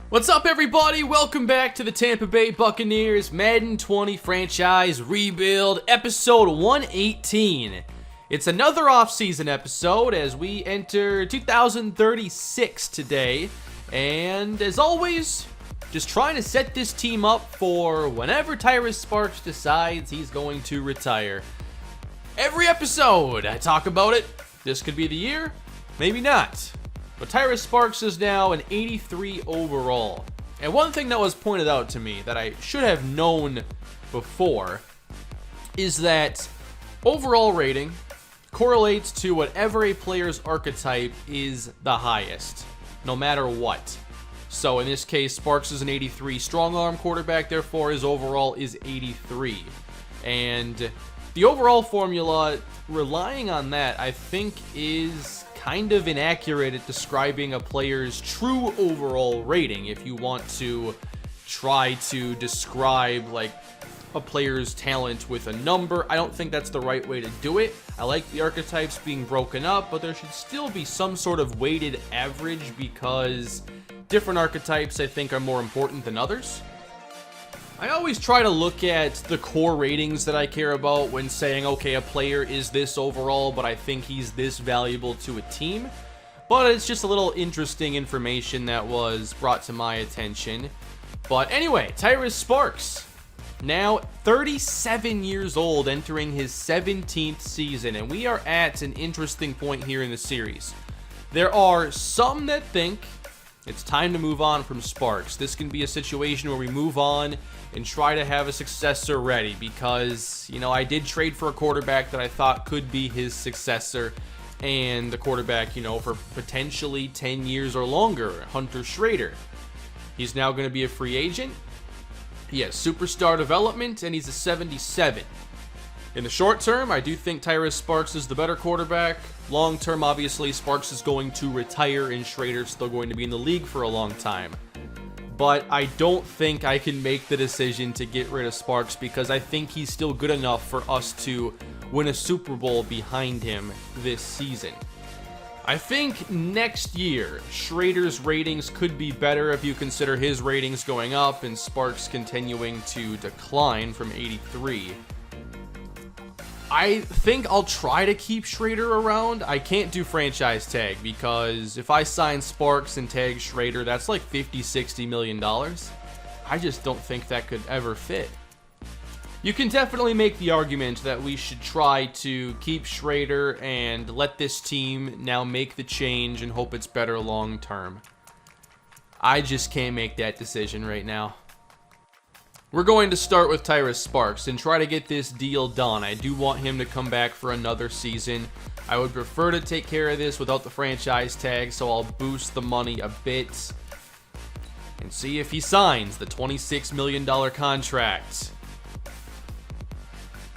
What's up, everybody? Welcome back to the Tampa Bay Buccaneers Madden 20 franchise rebuild, episode 118. It's another offseason episode as we enter 2036 today, and as always, just trying to set this team up for whenever Tyrus Sparks decides he's going to retire. Every episode, I talk about it. This could be the year, maybe not. But Tyrus Sparks is now an 83 overall. And one thing that was pointed out to me that I should have known before is that overall rating correlates to whatever a player's archetype is the highest, no matter what. So in this case, Sparks is an 83 strong arm quarterback, therefore his overall is 83. And the overall formula, relying on that, I think is kind of inaccurate at describing a player's true overall rating. If you want to try to describe like a player's talent with a number, I don't think that's the right way to do it. I like the archetypes being broken up, but there should still be some sort of weighted average because different archetypes I think are more important than others. I always try to look at the core ratings that I care about when saying, okay, a player is this overall, but I think he's this valuable to a team. But it's just a little interesting information that was brought to my attention. But anyway, Tyrus Sparks, now 37 years old, entering his 17th season, and we are at an interesting point here in the series. There are some that think it's time to move on from Sparks. This can be a situation where we move on and try to have a successor ready because, you know, I did trade for a quarterback that I thought could be his successor, and the quarterback, you know, for potentially 10 years or longer, Hunter Schrader. He's now going to be a free agent. He has superstar development, and he's a 77. In the short term, I do think Tyrus Sparks is the better quarterback. Long term, obviously, Sparks is going to retire and Schrader's still going to be in the league for a long time. But I don't think I can make the decision to get rid of Sparks because I think he's still good enough for us to win a Super Bowl behind him this season. I think next year, Schrader's ratings could be better if you consider his ratings going up and Sparks continuing to decline from 83. I think I'll try to keep Schrader around. I can't do franchise tag because if I sign Sparks and tag Schrader, that's like $50-60 million. I just don't think that could ever fit. You can definitely make the argument that we should try to keep Schrader and let this team now make the change and hope it's better long term. I just can't make that decision right now. We're going to start with Tyrus Sparks and try to get this deal done. I do want him to come back for another season. I would prefer to take care of this without the franchise tag, so I'll boost the money a bit and see if he signs the $26 million contract.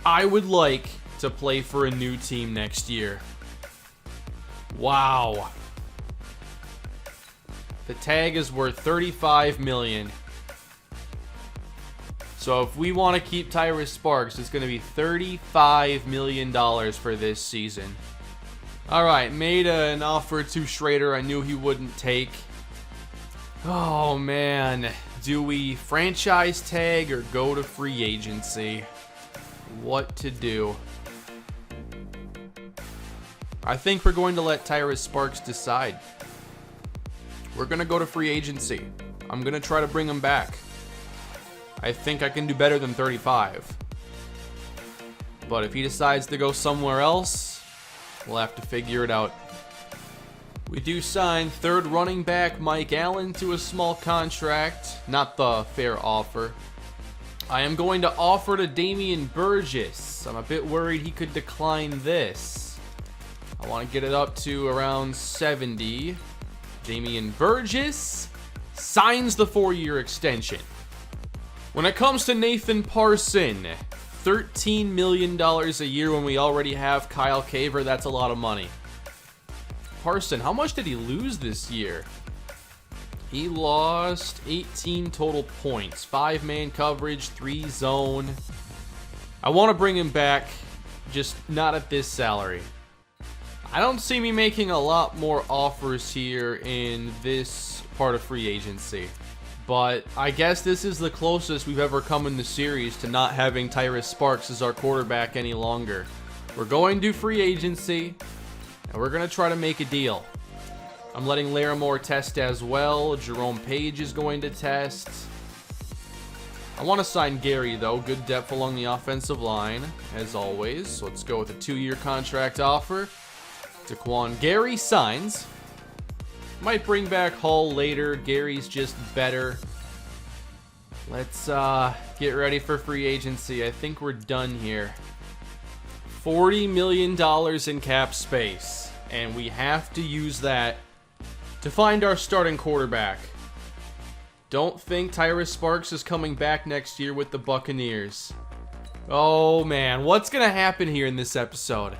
I would like to play for a new team next year. Wow. The tag is worth $35 million. So if we want to keep Tyrus Sparks, it's going to be $35 million for this season. Alright, made an offer to Schrader I knew he wouldn't take. Oh man, do we franchise tag or go to free agency? What to do? I think we're going to let Tyrus Sparks decide. We're going to go to free agency. I'm going to try to bring him back. I think I can do better than 35. But if he decides to go somewhere else, we'll have to figure it out. We do sign third running back Mike Allen to a small contract, not the fair offer. I am going to offer to Damian Burgess. I'm a bit worried he could decline this. I want to get it up to around 70. Damian Burgess signs the 4-year extension. When it comes to Nathan Parson, $13 million a year when we already have Kyle Caver, that's a lot of money. Parson, how much did he lose this year? He lost 18 total points, 5-man coverage, 3 zone. I want to bring him back, just not at this salary. I don't see me making a lot more offers here in this part of free agency. But I guess this is the closest we've ever come in the series to not having Tyrus Sparks as our quarterback any longer. We're going to free agency, and we're going to try to make a deal. I'm letting Larimore test as well. Jerome Page is going to test. I want to sign Gary, though. Good depth along the offensive line, as always. So let's go with a 2-year contract offer. Daquan Gary signs. Might bring back Hull later. Gary's just better. Let's get ready for free agency. I think we're done here. $40 million in cap space. And we have to use that to find our starting quarterback. Don't think Tyrus Sparks is coming back next year with the Buccaneers. Oh man, what's going to happen here in this episode?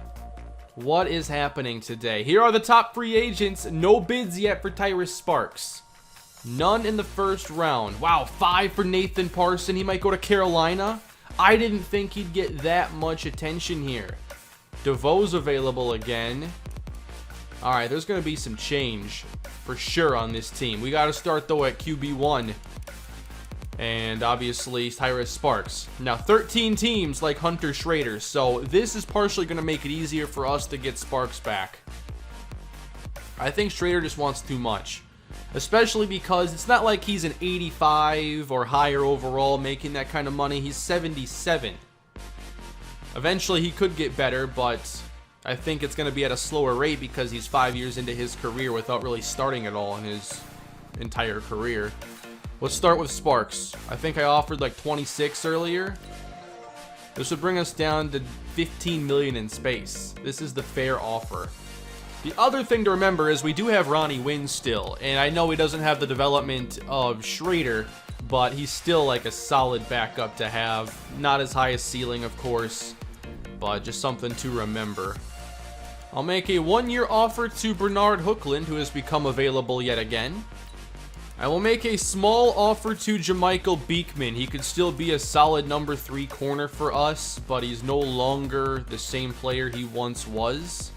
What is happening today? Here are the top free agents. No bids yet for Tyrus Sparks. None in the first round. Wow, 5 for Nathan Parson. He might go to Carolina. I didn't think he'd get that much attention here. DeVoe's available again. All right, there's going to be some change for sure on this team. We got to start, though, at QB1. And obviously, Tyrus Sparks. Now, 13 teams like Hunter Schrader, so this is partially going to make it easier for us to get Sparks back. I think Schrader just wants too much, especially because it's not like he's an 85 or higher overall making that kind of money. He's 77. Eventually, he could get better, but I think it's going to be at a slower rate because he's 5 years into his career without really starting at all in his entire career. Let's start with Sparks. I think I offered like 26 earlier. This would bring us down to 15 million in space. This is the fair offer. The other thing to remember is we do have Ronnie Wynn still, and I know he doesn't have the development of Schrader, but he's still like a solid backup to have. Not as high a ceiling, of course, but just something to remember. I'll make a 1-year offer to Bernard Hookland, who has become available yet again. I will make a small offer to Jamichael Beekman. He could still be a solid number 3 corner for us, but he's no longer the same player he once was.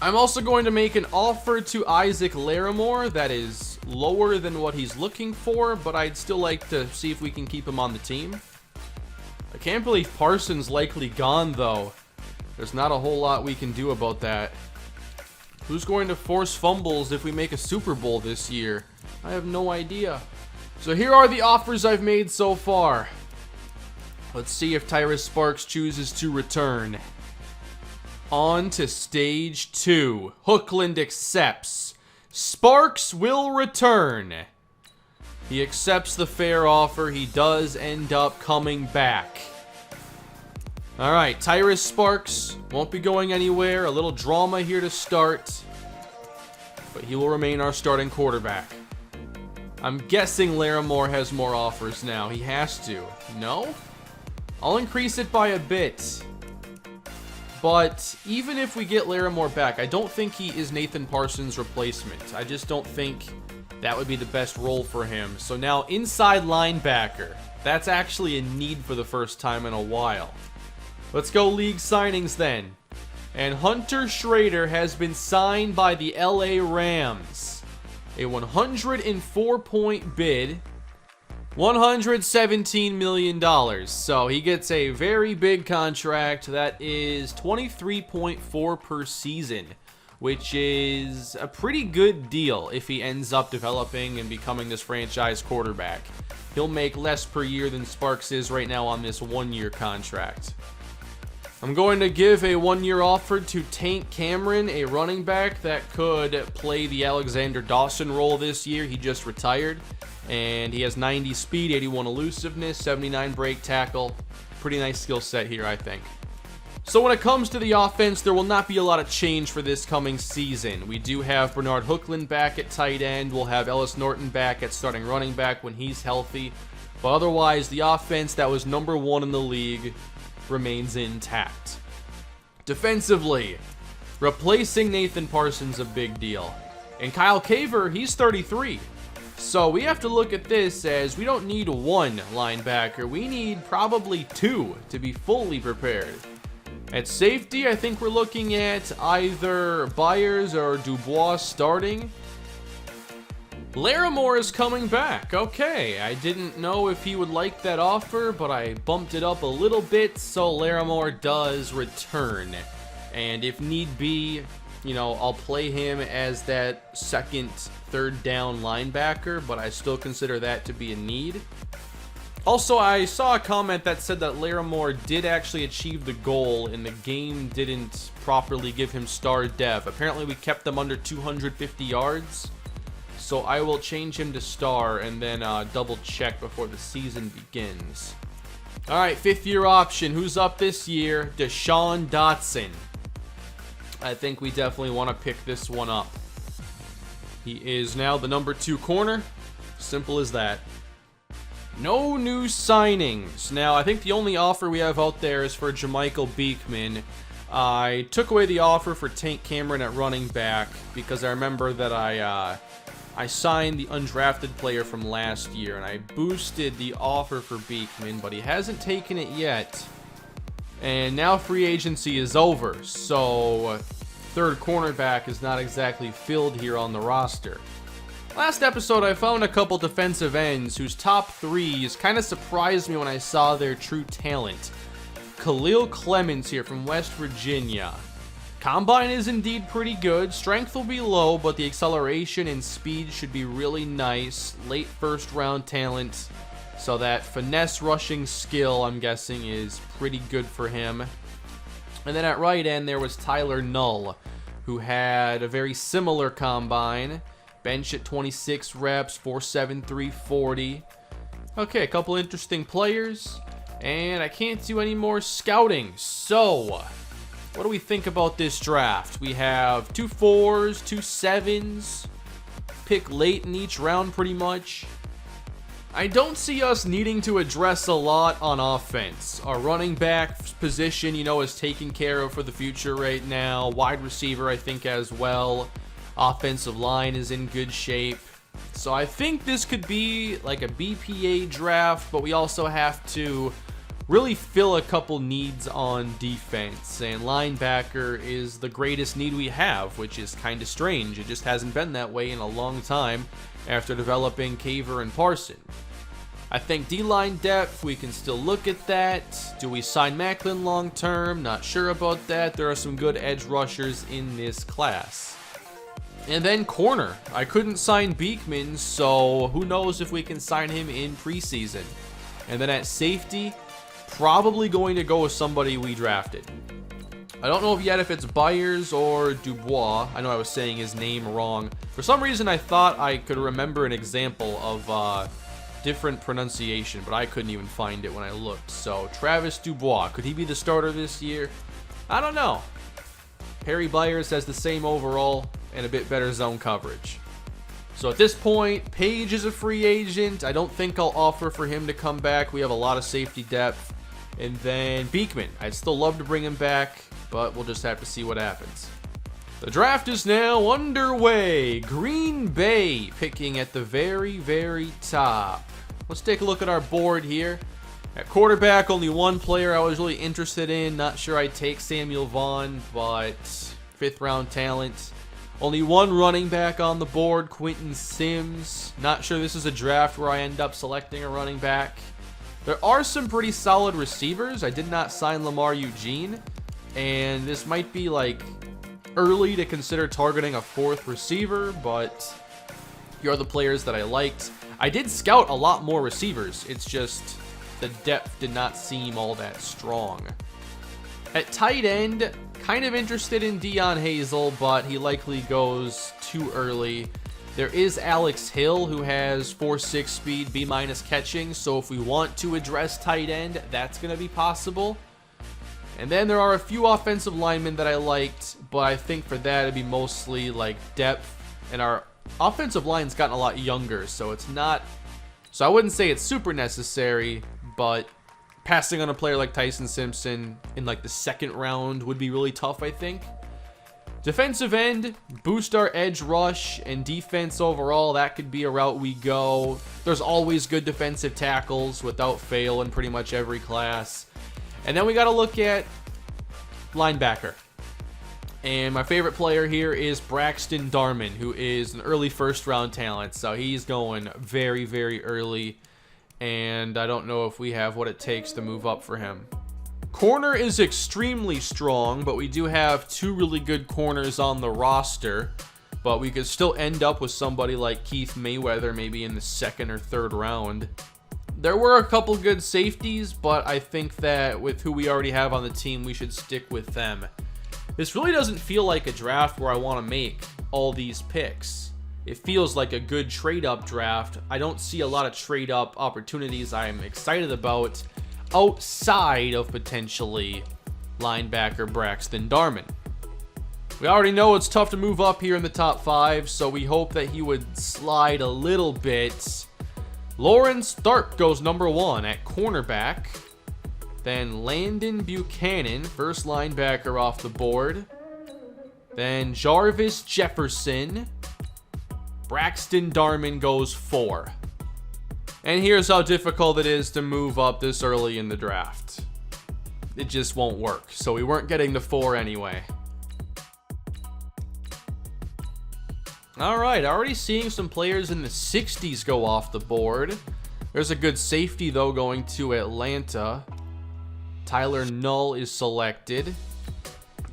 I'm also going to make an offer to Isaac Larimore that is lower than what he's looking for, but I'd still like to see if we can keep him on the team. I can't believe Parsons likely gone, though. There's not a whole lot we can do about that. Who's going to force fumbles if we make a Super Bowl this year? I have no idea. So here are the offers I've made so far. Let's see if Tyrus Sparks chooses to return. On to stage 2. Hookland accepts. Sparks will return. He accepts the fair offer. He does end up coming back. Alright, Tyrus Sparks won't be going anywhere. A little drama here to start, but he will remain our starting quarterback. I'm guessing Larimore has more offers now. He has to. No? I'll increase it by a bit. But even if we get Larimore back, I don't think he is Nathan Parsons' replacement. I just don't think that would be the best role for him. So now inside linebacker. That's actually a need for the first time in a while. Let's go league signings then. And Hunter Schrader has been signed by the LA Rams. A 104-point bid. $117 million. So he gets a very big contract. That is $23.4 per season, which is a pretty good deal if he ends up developing and becoming this franchise quarterback. He'll make less per year than Sparks is right now on this 1-year contract. I'm going to give a 1-year offer to Tank Cameron, a running back that could play the Alexander Dawson role this year. He just retired, and he has 90 speed, 81 elusiveness, 79 break tackle. Pretty nice skill set here, I think. So when it comes to the offense, there will not be a lot of change for this coming season. We do have Bernard Hookland back at tight end. We'll have Ellis Norton back at starting running back when he's healthy. But otherwise, the offense that was number 1 in the league remains intact. Defensively, replacing Nathan Parsons a big deal. And Kyle Caver, he's 33. So we have to look at this as we don't need 1 linebacker. We need probably 2 to be fully prepared. At safety, I think we're looking at either Byers or Dubois starting. Larimore is coming back. Okay, I didn't know if he would like that offer, but I bumped it up a little bit, so Larimore does return. And if need be, you know, I'll play him as that second, third down linebacker, but I still consider that to be a need. Also, I saw a comment that said that Larimore did actually achieve the goal and the game didn't properly give him star dev. Apparently we kept them under 250 yards, so I will change him to star and then double check before the season begins. Alright, 5th year option. Who's up this year? Deshaun Dotson. I think we definitely want to pick this one up. He is now the number 2 corner. Simple as that. No new signings. Now, I think the only offer we have out there is for Jamichael Beekman. I took away the offer for Tank Cameron at running back because I remember that I signed the undrafted player from last year, and I boosted the offer for Beekman, but he hasn't taken it yet. And now free agency is over, so third cornerback is not exactly filled here on the roster. Last episode, I found a couple defensive ends whose top threes kind of surprised me when I saw their true talent. Khalil Clemens here from West Virginia. Combine is indeed pretty good. Strength will be low, but the acceleration and speed should be really nice. Late first round talent. So that finesse rushing skill, I'm guessing, is pretty good for him. And then at right end, there was Tyler Null, who had a very similar combine. Bench at 26 reps, 4.7, 340. Okay, a couple interesting players. And I can't do any more scouting. So, what do we think about this draft? We have 2 4s, 2 7s. Pick late in each round pretty much. I don't see us needing to address a lot on offense. Our running back position, you know, is taken care of for the future right now. Wide receiver, I think, as well. Offensive line is in good shape. So I think this could be like a BPA draft, but we also have to really fill a couple needs on defense. And linebacker is the greatest need we have, which is kind of strange. It just hasn't been that way in a long time after developing Caver and Parson. I think D-line depth, we can still look at that. Do we sign Macklin long term? Not sure about that. There are some good edge rushers in this class. And then corner. I couldn't sign Beekman, so who knows if we can sign him in preseason. And then at safety, probably going to go with somebody we drafted. I don't know yet if it's Byers or Dubois. I know I was saying his name wrong. For some reason, I thought I could remember an example of different pronunciation, but I couldn't even find it when I looked. So Travis Dubois, could he be the starter this year? I don't know. Harry Byers has the same overall and a bit better zone coverage. So at this point, Page is a free agent. I don't think I'll offer for him to come back. We have a lot of safety depth. And then Beekman. I'd still love to bring him back, but we'll just have to see what happens. The draft is now underway. Green Bay picking at the very, very top. Let's take a look at our board here. At quarterback, only one player I was really interested in. Not sure I'd take Samuel Vaughn, but 5th round talent. Only one running back on the board, Quentin Sims. Not sure this is a draft where I end up selecting a running back. There are some pretty solid receivers. I did not sign Lamar Eugene, and this might be like early to consider targeting a 4th receiver, but here are the players that I liked. I did scout a lot more receivers. It's just the depth did not seem all that strong. At tight end, kind of interested in Dion Hazel, but he likely goes too early. There is Alex Hill, who has 4.6 speed, B- catching, so if we want to address tight end, that's going to be possible. And then there are a few offensive linemen that I liked, but I think for that it'd be mostly like depth, and our offensive line's gotten a lot younger, so it's not... So I wouldn't say it's super necessary, but passing on a player like Tyson Simpson in like the 2nd round would be really tough, I think. Defensive end, boost our edge rush and defense overall. That could be a route we go. There's always good defensive tackles without fail in pretty much every class. And then we got to look at linebacker. And my favorite player here is Braxton Darman, who is an early first-round talent. So he's going very, very early. And I don't know if we have what it takes to move up for him. Corner is extremely strong, but we do have 2 really good corners on the roster. But we could still end up with somebody like Keith Mayweather maybe in the 2nd or 3rd round. There were a couple good safeties, but I think that with who we already have on the team, we should stick with them. This really doesn't feel like a draft where I want to make all these picks. It feels like a good trade-up draft. I don't see a lot of trade-up opportunities I'm excited about outside of potentially linebacker Braxton Darman. We already know it's tough to move up here in the top 5, so we hope that he would slide a little bit. Lawrence Tharp goes number 1 at cornerback. Then Landon Buchanan, first linebacker off the board. Then Jarvis Jefferson. Braxton Darman goes 4. And here's how difficult it is to move up this early in the draft. It just won't work. So we weren't getting the 4 anyway. Alright, already seeing some players in the 60s go off the board. There's a good safety though going to Atlanta. Tyler Null is selected.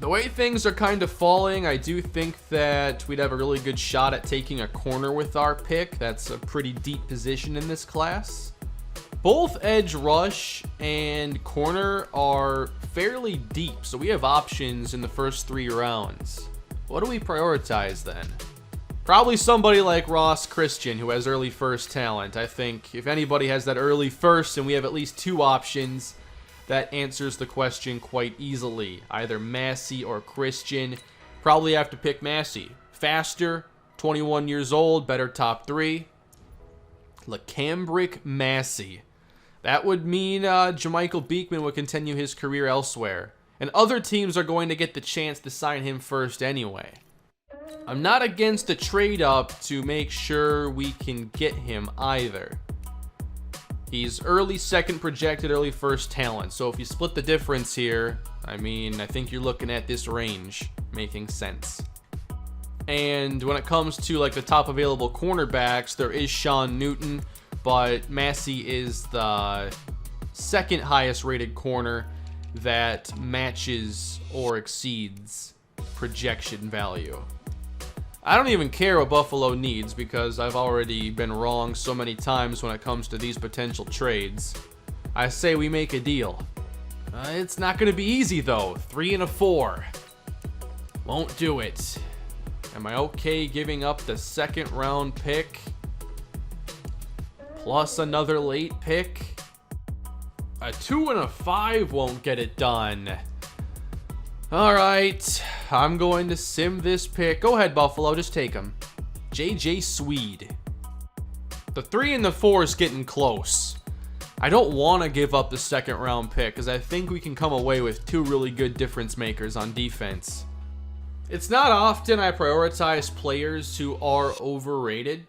The way things are kind of falling, I do think that we'd have a really good shot at taking a corner with our pick. That's a pretty deep position in this class. Both edge rush and corner are fairly deep, so we have options in the first 3 rounds. What do we prioritize then? Probably somebody like Ross Christian, who has early first talent. I think if anybody has that early first and we have at least 2 options, that answers the question quite easily. Either Massey or Christian. Probably have to pick Massey. Faster, 21 years old, better top 3. LaCambrick Massey. That would mean Jamichael Beekman would continue his career elsewhere. And other teams are going to get the chance to sign him first anyway. I'm not against a trade up to make sure we can get him either. He's early 2nd projected, early 1st talent. So if you split the difference here, I think you're looking at this range making sense. And when it comes to like the top available cornerbacks, there is Sean Newton, but Massey is the 2nd highest rated corner that matches or exceeds projection value. I don't even care what Buffalo needs because I've already been wrong so many times when it comes to these potential trades. I say we make a deal. It's not going to be easy though. 3 and a 4. Won't do it. Am I okay giving up the 2nd round pick? Plus another late pick? A 2 and a 5 won't get it done. Alright, I'm going to sim this pick. Go ahead, Buffalo, just take him. JJ Swede. The 3 and the 4 is getting close. I don't want to give up the 2nd round pick because I think we can come away with 2 really good difference makers on defense. It's not often I prioritize players who are overrated,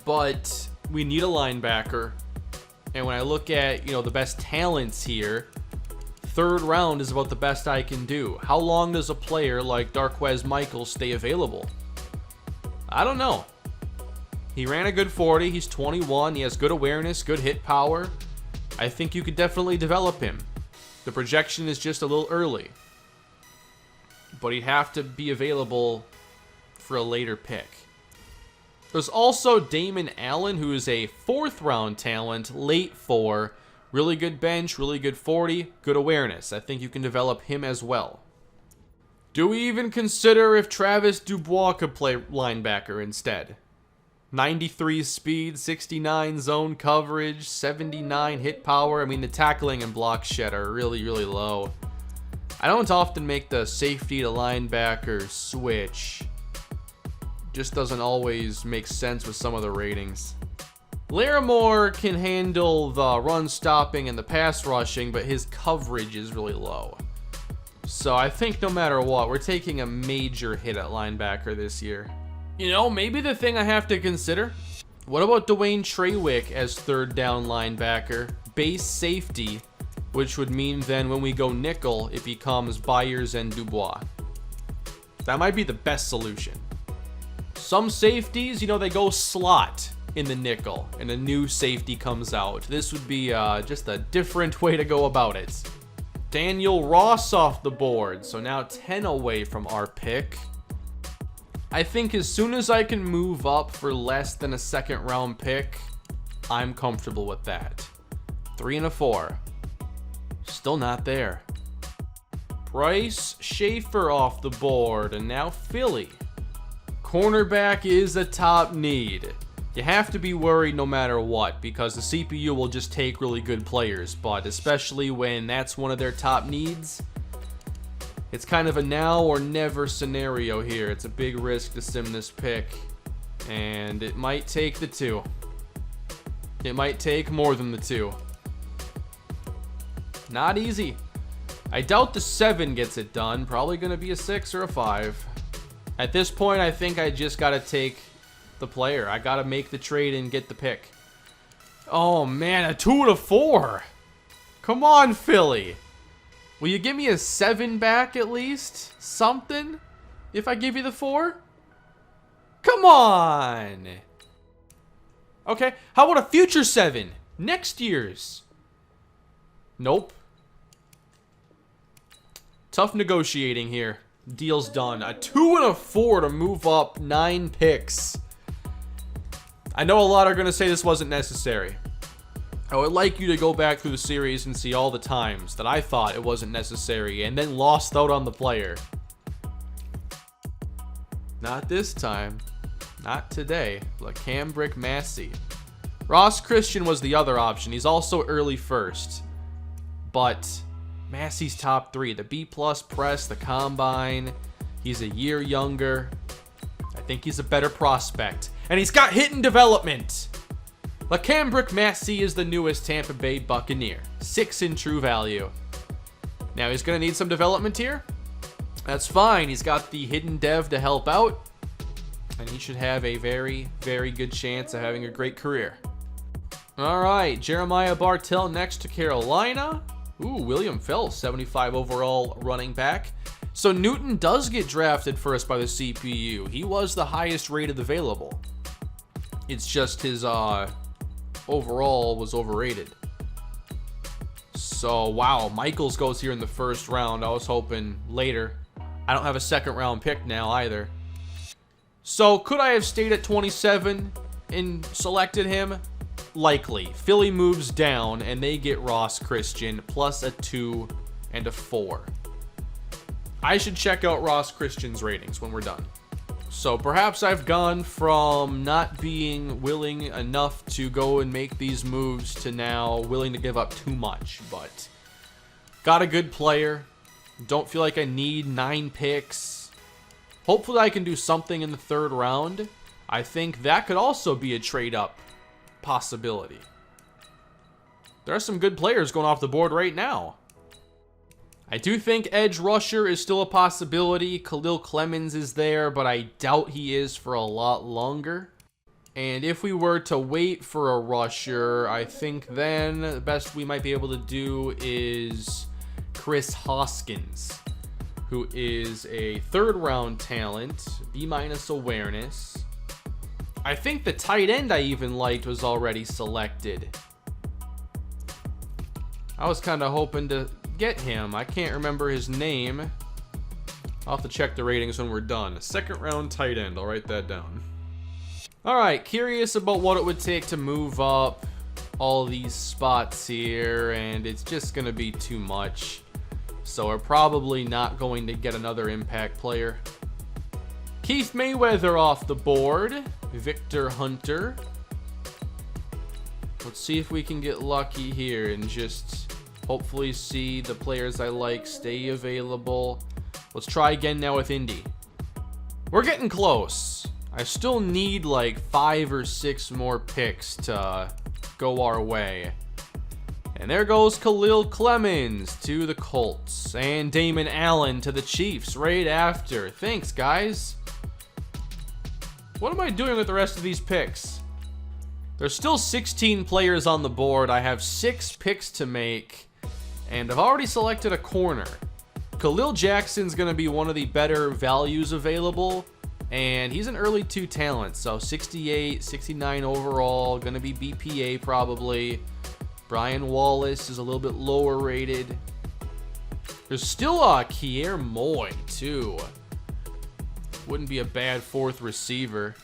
but we need a linebacker. And when I look at, the best talents here, 3rd round is about the best I can do. How long does a player like Darquez Michaels stay available? I don't know. He ran a good 40. He's 21. He has good awareness, good hit power. I think you could definitely develop him. The projection is just a little early. But he'd have to be available for a later pick. There's also Damon Allen, who is a 4th round talent, late 4. Really good bench, really good 40, good awareness. I think you can develop him as well. Do we even consider if Travis Dubois could play linebacker instead? 93 speed, 69 zone coverage, 79 hit power. The tackling and block shed are really, really low. I don't often make the safety to linebacker switch. Just doesn't always make sense with some of the ratings. Larimore can handle the run stopping and the pass rushing, but his coverage is really low. So I think no matter what, we're taking a major hit at linebacker this year. Maybe the thing I have to consider, what about Dwayne Trawick as 3rd down linebacker, base safety, which would mean then when we go nickel, it becomes Byers and Dubois. That might be the best solution. Some safeties, you know, they go slot in the nickel, and a new safety comes out. This would be just a different way to go about it. Daniel Ross off the board, so now 10 away from our pick. I think as soon as I can move up for less than a second round pick, I'm comfortable with that. 3 and a 4. Still not there. Bryce Schaefer off the board, and now Philly. Cornerback is a top need. You have to be worried no matter what, because the CPU will just take really good players, but especially when that's one of their top needs, it's kind of a now or never scenario here. It's a big risk to sim this pick, and it might take the 2. It might take more than the 2. Not easy. I doubt the 7 gets it done. Probably going to be a 6 or a 5. At this point, I think I just got to take the player. I got to make the trade and get the pick. Oh, man, a 2 and a 4. Come on, Philly. Will you give me a 7 back at least? Something? If I give you the 4? Come on. Okay, how about a future 7? Next year's. Nope. Tough negotiating here. Deal's done. A 2 and a 4 to move up 9 picks. I know a lot are going to say this wasn't necessary. I would like you to go back through the series and see all the times that I thought it wasn't necessary and then lost out on the player. Not this time. Not today. LaCambrick Massey. Ross Christian was the other option. He's also early first. But Massey's top 3. The B+ press, the combine. He's a year younger. I think he's a better prospect. And he's got hidden development. LaCambrick Massey is the newest Tampa Bay Buccaneer. 6 in true value. Now he's going to need some development here. That's fine. He's got the hidden dev to help out. And he should have a very, very good chance of having a great career. All right, Jeremiah Bartell next to Carolina. Ooh, William Fells, 75 overall running back. So Newton does get drafted first by the CPU. He was the highest rated available. It's just his overall was overrated. So, wow, Michaels goes here in the first round. I was hoping later. I don't have a second round pick now either. So, could I have stayed at 27 and selected him? Likely. Philly moves down, and they get Ross Christian, plus a 2 and a 4. I should check out Ross Christian's ratings when we're done. So perhaps I've gone from not being willing enough to go and make these moves to now willing to give up too much. But got a good player. Don't feel like I need 9 picks. Hopefully I can do something in the 3rd round. I think that could also be a trade-up possibility. There are some good players going off the board right now. I do think edge rusher is still a possibility. Khalil Clemens is there, but I doubt he is for a lot longer. And if we were to wait for a rusher, I think then the best we might be able to do is Chris Hoskins, who is a 3rd round talent, B- awareness. I think the tight end I even liked was already selected. I was kind of hoping to get him. I can't remember his name. I'll have to check the ratings when we're done. 2nd round tight end. I'll write that down. Alright, curious about what it would take to move up all these spots here, and it's just going to be too much. So we're probably not going to get another impact player. Keith Mayweather off the board. Victor Hunter. Let's see if we can get lucky here and just hopefully see the players I like stay available. Let's try again now with Indy. We're getting close. I still need like 5 or 6 more picks to go our way. And there goes Khalil Clemens to the Colts. And Damon Allen to the Chiefs right after. Thanks, guys. What am I doing with the rest of these picks? There's still 16 players on the board. I have 6 picks to make. And I've already selected a corner. Khalil Jackson's going to be one of the better values available, and he's an early 2 talent, so 68, 69 overall, going to be BPA probably. Brian Wallace is a little bit lower rated. There's still Kier Moy, too. Wouldn't be a bad 4th receiver.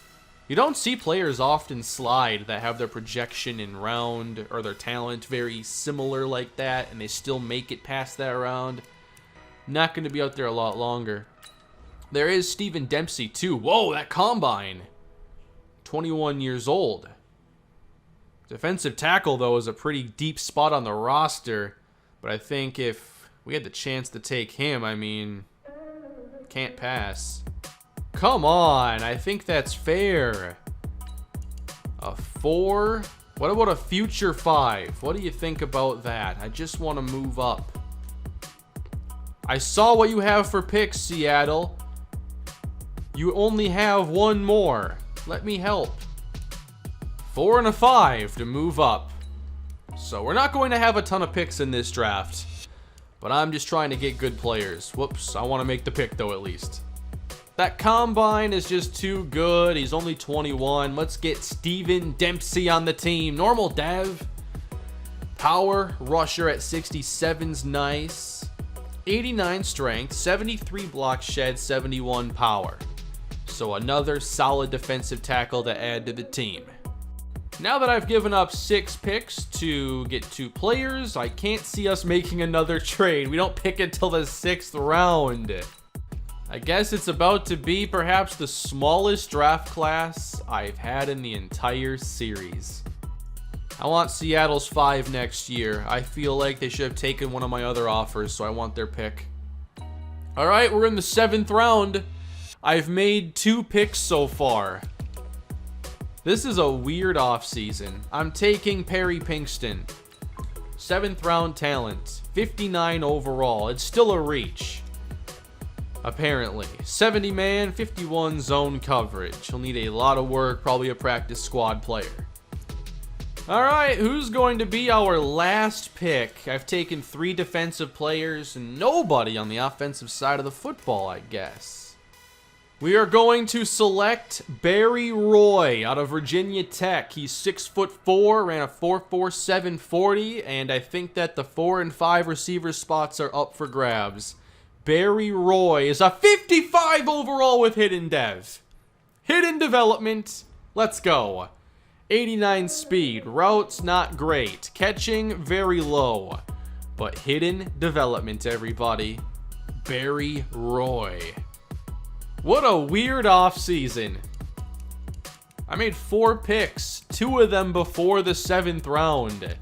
You don't see players often slide that have their projection in round or their talent very similar like that, and they still make it past that round. Not going to be out there a lot longer. There is Steven Dempsey, too. Whoa, that combine. 21 years old. Defensive tackle, though, is a pretty deep spot on the roster. But I think if we had the chance to take him, I mean, can't pass. Come on, I think that's fair. A 4? What about a future 5? What do you think about that? I just want to move up. I saw what you have for picks, Seattle. You only have 1 more. Let me help. 4 and a 5 to move up. So we're not going to have a ton of picks in this draft. But I'm just trying to get good players. Whoops, I want to make the pick though at least. That combine is just too good. He's only 21. Let's get Steven Dempsey on the team. Normal dev. Power rusher at 67's nice. 89 strength, 73 block shed, 71 power. So another solid defensive tackle to add to the team. Now that I've given up 6 picks to get 2 players, I can't see us making another trade. We don't pick until the 6th round. I guess it's about to be perhaps the smallest draft class I've had in the entire series. I want Seattle's 5 next year. I feel like they should have taken one of my other offers, so I want their pick. All right, we're in the 7th round. I've made 2 picks so far. This is a weird offseason. I'm taking Perry Pinkston. 7th round talent. 59 overall. It's still a reach. Apparently. 70 man, 51 zone coverage. He'll need a lot of work, probably a practice squad player. Alright, who's going to be our last pick? I've taken 3 defensive players and nobody on the offensive side of the football, I guess. We are going to select Barry Roy out of Virginia Tech. He's 6'4", ran a 4.47 40, and I think that the 4 and 5 receiver spots are up for grabs. Barry Roy is a 55 overall with hidden dev. Hidden development. Let's go. 89 speed. Routes not great. Catching very low. But hidden development, everybody. Barry Roy. What a weird offseason. I made 4 picks. 2 of them before the 7th round.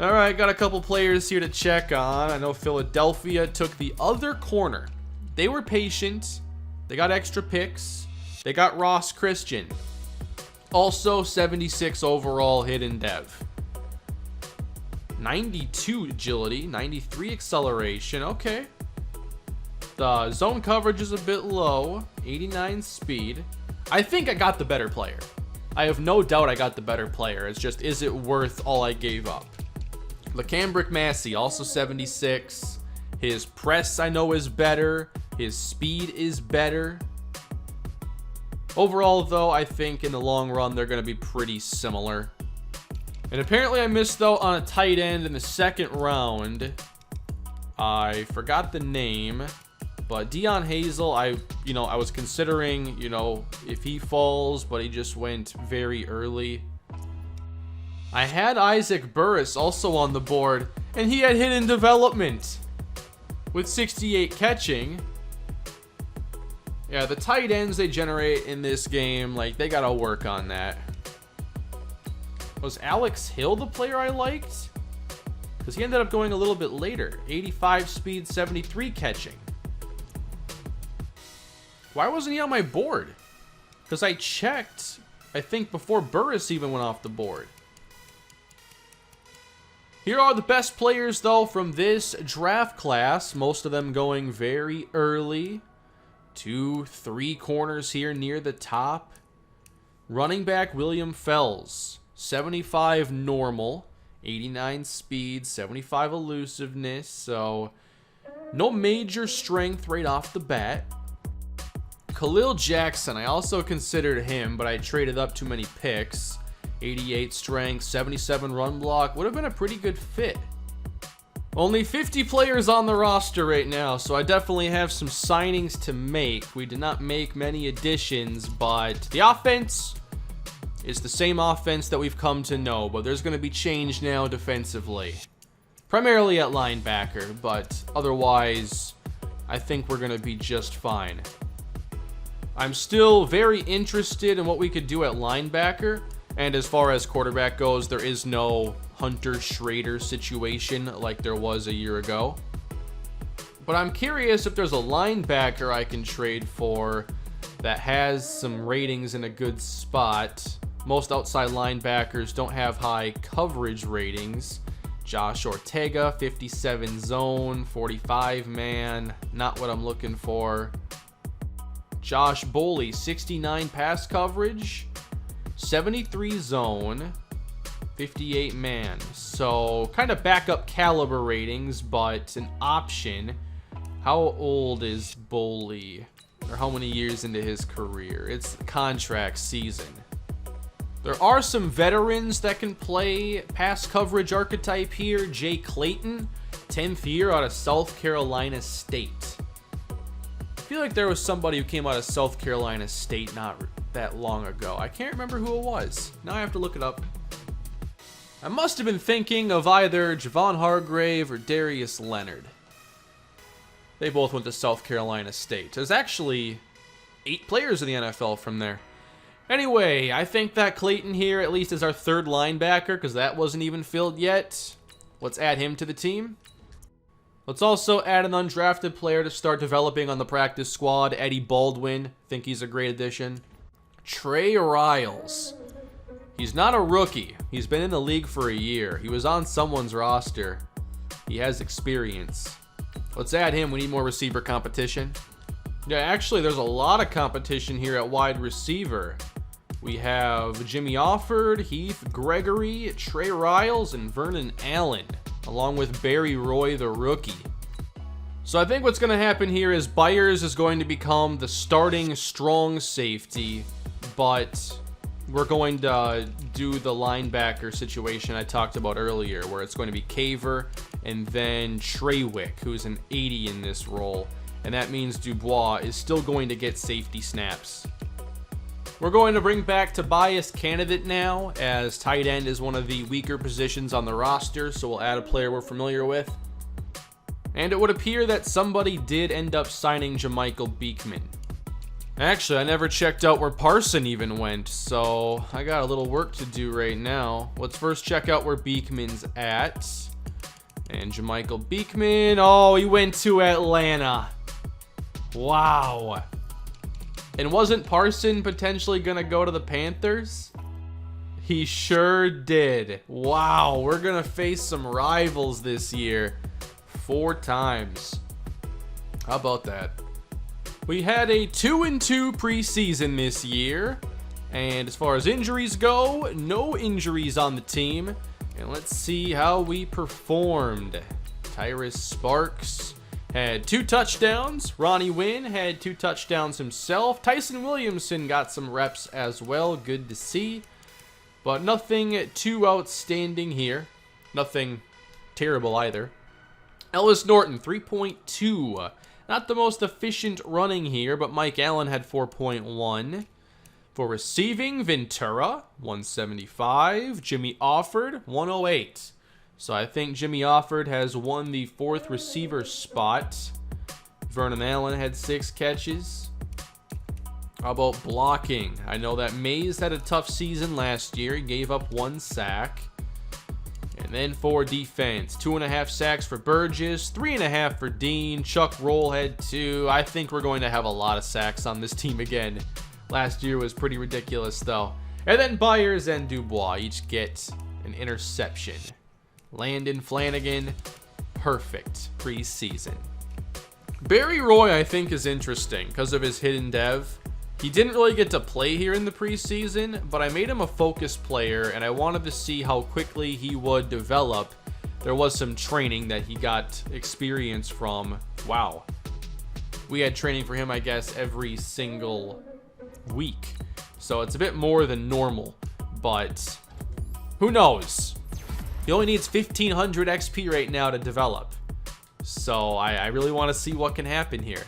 Alright, got a couple players here to check on. I know Philadelphia took the other corner. They were patient. They got extra picks. They got Ross Christian. Also 76 overall hidden dev. 92 agility, 93 acceleration. Okay. The zone coverage is a bit low. 89 speed. I think I got the better player. I have no doubt I got the better player. It's just, is it worth all I gave up? LaCambrick Massey, also 76. His press, I know, is better. His speed is better. Overall, though, I think in the long run, they're going to be pretty similar. And apparently I missed, though, on a tight end in the 2nd round. I forgot the name. But Dion Hazel, I was considering, if he falls, but he just went very early. I had Isaac Burris also on the board, and he had hidden development with 68 catching. Yeah, the tight ends they generate in this game, they gotta work on that. Was Alex Hill the player I liked? Because he ended up going a little bit later. 85 speed, 73 catching. Why wasn't he on my board? Because I checked, I think, before Burris even went off the board. Here are the best players, though, from this draft class. Most of them going very early. 2, 3 corners here near the top. Running back William Fells. 75 normal. 89 speed. 75 elusiveness. So No major strength right off the bat. Khalil Jackson, I also considered him, but I traded up too many picks. 88 strength, 77 run block. Would have been a pretty good fit. Only 50 players on the roster right now, so I definitely have some signings to make. We did not make many additions, but the offense is the same offense that we've come to know, but there's going to be change now defensively. Primarily at linebacker, but otherwise, I think we're going to be just fine. I'm still very interested in what we could do at linebacker, and as far as quarterback goes, there is no Hunter Schrader situation like there was a year ago. But I'm curious if there's a linebacker I can trade for that has some ratings in a good spot. Most outside linebackers don't have high coverage ratings. Josh Ortega, 57 zone, 45 man, not what I'm looking for. Josh Boley, 69 pass coverage, 73 zone, 58 man. So kind of backup caliber ratings, but an option. How old is Boley? Or how many years into his career? It's contract season. There are some veterans that can play pass coverage archetype here. Jay Clayton, 10th year out of South Carolina State. I feel like there was somebody who came out of South Carolina State not that long ago. I can't remember who it was. Now I have to look it up. I must have been thinking of either Javon Hargrave or Darius Leonard. They both went to South Carolina State. There's actually 8 players in the NFL from there. Anyway, I think that Clayton here at least is our third linebacker because that wasn't even filled yet. Let's add him to the team. Let's also add an undrafted player to start developing on the practice squad. Eddie Baldwin. Think he's a great addition. Trey Riles. He's not a rookie. He's been in the league for a year. He was on someone's roster. He has experience. Let's add him. We need more receiver competition. Yeah, actually, there's a lot of competition here at wide receiver. We have Jimmy Offord, Heath Gregory, Trey Riles, and Vernon Allen, along with Barry Roy, the rookie. So I think what's going to happen here is Byers is going to become the starting strong safety, but we're going to do the linebacker situation I talked about earlier, where it's going to be Caver and then Treywick, who's an 80 in this role. And that means Dubois is still going to get safety snaps. We're going to bring back Tobias Candidate now, as tight end is one of the weaker positions on the roster, so we'll add a player we're familiar with. And it would appear that somebody did end up signing Jamichael Beekman. Actually, I never checked out where Parson even went, so I got a little work to do right now. Let's first check out where Beekman's at. And Jamichael Beekman, oh, he went to Atlanta. Wow. And wasn't Parson potentially going to go to the Panthers? He sure did. Wow, we're going to face some rivals this year. 4 times. How about that? We had a 2-2 preseason this year. And as far as injuries go, no injuries on the team. And let's see how we performed. Tyrus Sparks had 2 touchdowns. Ronnie Wynn had 2 touchdowns himself. Tyson Williamson got some reps as well. Good to see. But nothing too outstanding here. Nothing terrible either. Ellis Norton, 3.2. Not the most efficient running here, but Mike Allen had 4.1. For receiving, Ventura, 175. Jimmy Offord, 108. So I think Jimmy Offord has won the 4th receiver spot. Vernon Allen had 6 catches. How about blocking? I know that Mays had a tough season last year. He gave up 1 sack. And then for defense, 2.5 sacks for Burgess, 3.5 for Dean. Chuck Roll had 2. I think we're going to have a lot of sacks on this team again. Last year was pretty ridiculous, though. And then Byers and Dubois each get an interception. Landon Flanagan, perfect preseason. Barry Roy, I think, is interesting because of his hidden dev. He didn't really get to play here in the preseason, but I made him a focus player, and I wanted to see how quickly he would develop there was some training that he got experience from. Wow. We had training for him, I guess, every single week. So it's a bit more than normal, but who knows? He only needs 1500 XP right now to develop. So I really want to see what can happen here.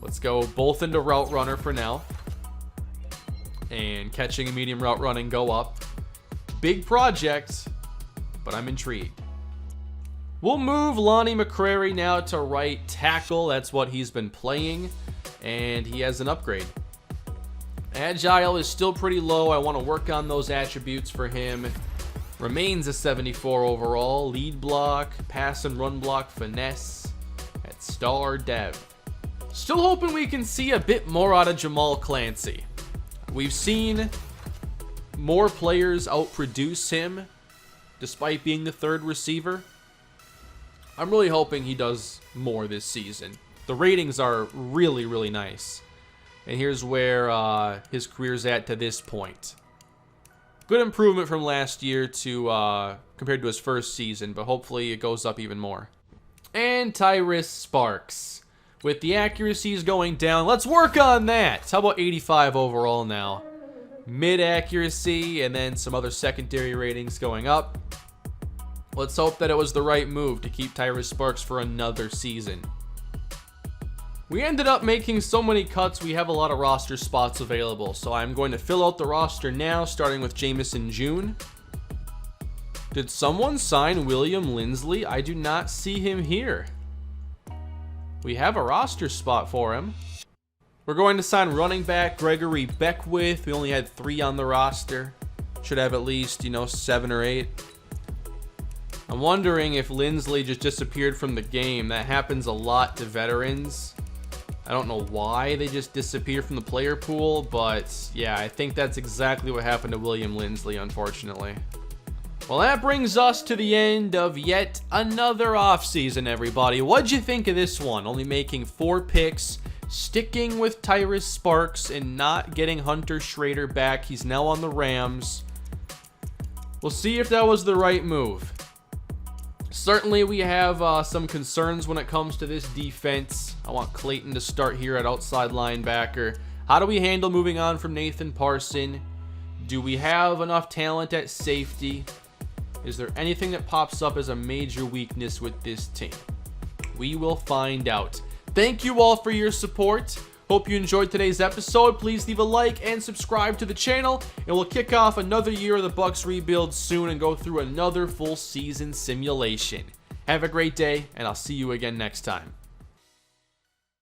Let's go both into route runner for now. And catching and medium route running go up. Big project, but I'm intrigued. We'll move Lonnie McCrary now to right tackle. That's what he's been playing, and he has an upgrade. Agile is still pretty low. I want to work on those attributes for him. Remains a 74 overall. Lead block, pass and run block, finesse at star dev. Still hoping we can see a bit more out of Jamal Clancy. We've seen more players outproduce him despite being the third receiver. I'm really hoping he does more this season. The ratings are really, really nice. And here's where his career's at to this point. Good improvement from last year to compared to his first season, but hopefully it goes up even more. And Tyrus Sparks. With the accuracies going down, let's work on that. How about 85 overall now? Mid accuracy and then some other secondary ratings going up. Let's hope that it was the right move to keep Tyrus Sparks for another season. We ended up making so many cuts, we have a lot of roster spots available. So I'm going to fill out the roster now, starting with Jamison June. Did someone sign William Lindsley? I do not see him here. We have a roster spot for him. We're going to sign running back Gregory Beckwith. We only had 3 on the roster. Should have at least, 7 or 8. I'm wondering if Lindsley just disappeared from the game. That happens a lot to veterans. I don't know why they just disappear from the player pool, but yeah, I think that's exactly what happened to William Lindsley, unfortunately. Well, that brings us to the end of yet another offseason, everybody. What'd you think of this one? Only making 4 picks, sticking with Tyrus Sparks, and not getting Hunter Schrader back. He's now on the Rams. We'll see if that was the right move. Certainly, we have some concerns when it comes to this defense. I want Clayton to start here at outside linebacker. How do we handle moving on from Nathan Parson? Do we have enough talent at safety? Is there anything that pops up as a major weakness with this team? We will find out. Thank you all for your support. Hope you enjoyed today's episode. Please leave a like and subscribe to the channel, and we'll kick off another year of the Bucs rebuild soon and go through another full season simulation. Have a great day, and I'll see you again next time.